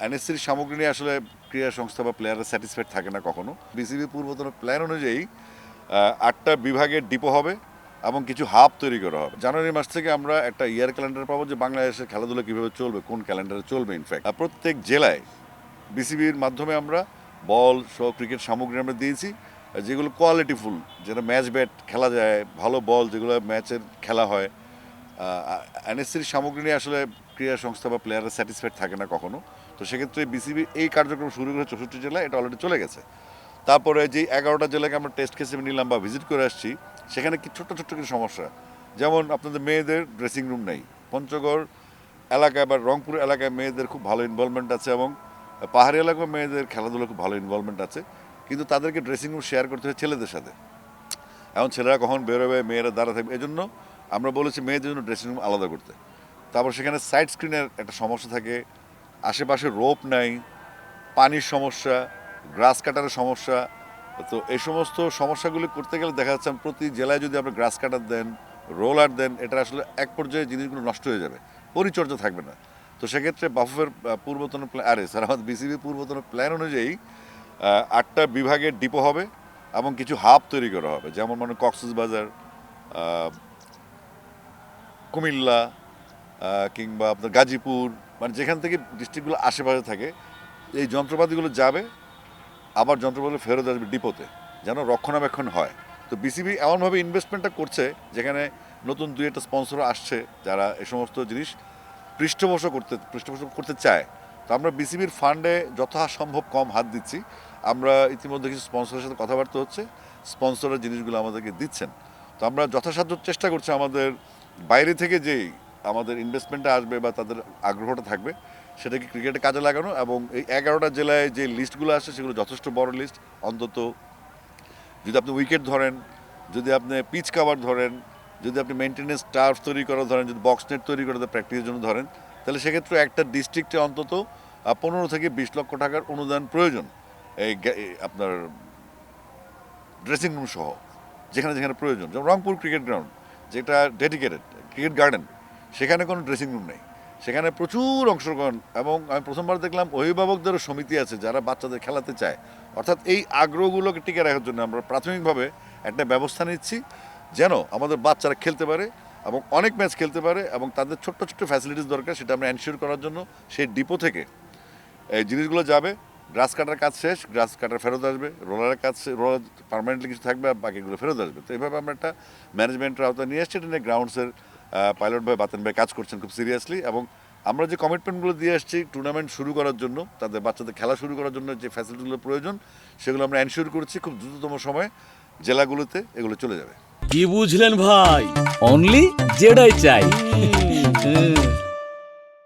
এনএসসির সামগ্রী নিয়ে আসলে ক্রীড়া সংস্থা বা প্লেয়াররা স্যাটিসফাইড থাকে না কখনো। বিসিবি পূর্বতন প্ল্যান অনুযায়ী ৮টা বিভাগের ডিপো হবে এবং কিছু হাব তৈরি করা হবে। জানুয়ারি মাস থেকে আমরা একটা ইয়ার ক্যালেন্ডার পাবো যে বাংলাদেশের খেলাধুলা কীভাবে চলবে, কোন ক্যালেন্ডারে চলবে। ইনফ্যাক্ট প্রত্যেক জেলায় বিসিবির মাধ্যমে আমরা বল সহ ক্রিকেট সামগ্রী আমরা দিয়েছি, যেগুলো কোয়ালিটিফুল, যেটা ম্যাচ ব্যাট খেলা যায়, ভালো বল যেগুলো ম্যাচের খেলা হয়। এনএসসির সামগ্রী নিয়ে আসলে ক্রীড়া সংস্থা বা প্লেয়াররা স্যাটিসফাইড থাকে না কখনো। তো সেক্ষেত্রে বিসিবি এই কার্যক্রম শুরু করে 64 জেলায়, এটা অলরেডি চলে গেছে। তারপরে যে 11টা জেলাকে আমরা টেস্ট কেসে নিলাম বা ভিজিট করে আসছি, সেখানে কি ছোট্ট ছোট্ট কিছু সমস্যা, যেমন আপনাদের মেয়েদের ড্রেসিং রুম নেই। পঞ্চগড় এলাকায় বা রংপুর এলাকায় মেয়েদের খুব ভালো ইনভলভমেন্ট আছে এবং পাহাড়ি এলাকায় মেয়েদের খেলাধুলো খুব ভালো ইনভলভমেন্ট আছে, কিন্তু তাদেরকে ড্রেসিং রুম শেয়ার করতে হয় ছেলেদের সাথে। এখন ছেলেরা কখন বেরোবে, মেয়েরা দাঁড়া থাকবে, এজন্য আমরা বলেছি মেয়েদের জন্য ড্রেসিং রুম আলাদা করতে। তারপর সেখানে সাইড স্ক্রিনের একটা সমস্যা থাকে, আশেপাশে রোপ নাই, পানির সমস্যা, গ্রাস কাটারের সমস্যা। তো এই সমস্ত সমস্যাগুলি করতে গেলে দেখা যাচ্ছে প্রতি জেলায় যদি আপনি গ্রাস কাটার দেন, রোলার দেন, এটা আসলে এক পর্যায়ে জিনিসগুলো নষ্ট হয়ে যাবে, পরিচর্যা থাকবে না। তো সেক্ষেত্রে বাফুফের পূর্বতন আমাদের বিসিবি পূর্বতন প্ল্যান অনুযায়ী ৮টা বিভাগের ডিপো হবে এবং কিছু হাব তৈরি করা হবে, যেমন মানে কক্সবাজার, কুমিল্লা, কিংবা আপনার গাজীপুর, মানে যেখান থেকে ডিস্ট্রিক্টগুলো আশেপাশে থাকে, এই যন্ত্রপাতিগুলো যাবে, আবার যন্ত্রপাতি ফেরত আসবে ডিপোতে, যেন রক্ষণাবেক্ষণ হয়। তো বিসিবি এমনভাবে ইনভেস্টমেন্টটা করছে যেখানে নতুন 2-1টা স্পন্সর আসছে যারা এই সমস্ত জিনিস পৃষ্ঠপোষক করতে চায়। তো আমরা বিসিবির ফান্ডে যথাসম্ভব কম হাত দিচ্ছি। আমরা ইতিমধ্যে কিছু স্পন্সরের সাথে কথাবার্তা হচ্ছে, স্পন্সরের জিনিসগুলো আমাদেরকে দিচ্ছেন। তো আমরা যথাসাধ্য চেষ্টা করছি আমাদের বাইরে থেকে যেই আমাদের ইনভেস্টমেন্টটা আসবে বা তাদের আগ্রহটা থাকবে, সেটাকে ক্রিকেটে কাজে লাগানো। এবং এই 11টা জেলায় যে লিস্টগুলো আসে সেগুলো যথেষ্ট বড় লিস্ট। অন্তত যদি আপনি উইকেট ধরেন, যদি আপনি পিচ কাভার ধরেন, যদি আপনি মেনটেনেন্স টার্ফ তৈরি করা ধরেন, যদি বক্স নেট তৈরি করে প্র্যাকটিসের জন্য ধরেন, তাহলে সেক্ষেত্রে একটা ডিস্ট্রিক্টে অন্তত 15 থেকে 20 লক্ষ টাকার অনুদান প্রয়োজন। এই আপনার ড্রেসিং রুম সহ যেখানে যেখানে প্রয়োজন, যেমন রংপুর ক্রিকেট গ্রাউন্ড যেটা ডেডিকেটেড ক্রিকেট গার্ডেন, সেখানে কোনো ড্রেসিং রুম নেই, সেখানে প্রচুর অংশগ্রহণ। এবং আমি প্রথমবার দেখলাম অভিভাবকদেরও সমিতি আছে যারা বাচ্চাদের খেলাতে চায়। অর্থাৎ এই আগ্রহগুলোকে টিকে রাখার জন্য আমরা প্রাথমিকভাবে একটা ব্যবস্থা নিচ্ছি, যেন আমাদের বাচ্চারা খেলতে পারে এবং অনেক ম্যাচ খেলতে পারে, এবং তাদের ছোট্ট ছোট্ট ফ্যাসিলিটিস দরকার, সেটা আমরা এনশিওর করার জন্য সেই ডিপো থেকে এই জিনিসগুলো যাবে। গ্রাস কাটার কাজ শেষ, গ্রাস কাটার ফেরত আসবে, রোলারের কাজ, রোলার পার্মানেন্টলি কিছু থাকবে আর বাকিগুলো ফেরত আসবে। তো এইভাবে আমরা একটা ম্যানেজমেন্টের আওতায় নিয়ে এসছি। এটা নিয়ে গ্রাউন্ডসের পাইলট ভাই, বাতেন ভাই কাজ করছেন খুব সিরিয়াসলি। এবং আমরা যে কমিটমেন্টগুলো দিয়ে আসছি টুর্নামেন্ট শুরু করার জন্য, তাদের বাচ্চাদের খেলা শুরু করার জন্য যে ফ্যাসিলিটিগুলো প্রয়োজন, সেগুলো আমরা এনশিওর করছি খুব দ্রুততম সময়ে জেলাগুলোতে এগুলো চলে যাবে। কি বুঝলেন ভাই? অনলি যেটাই চাই।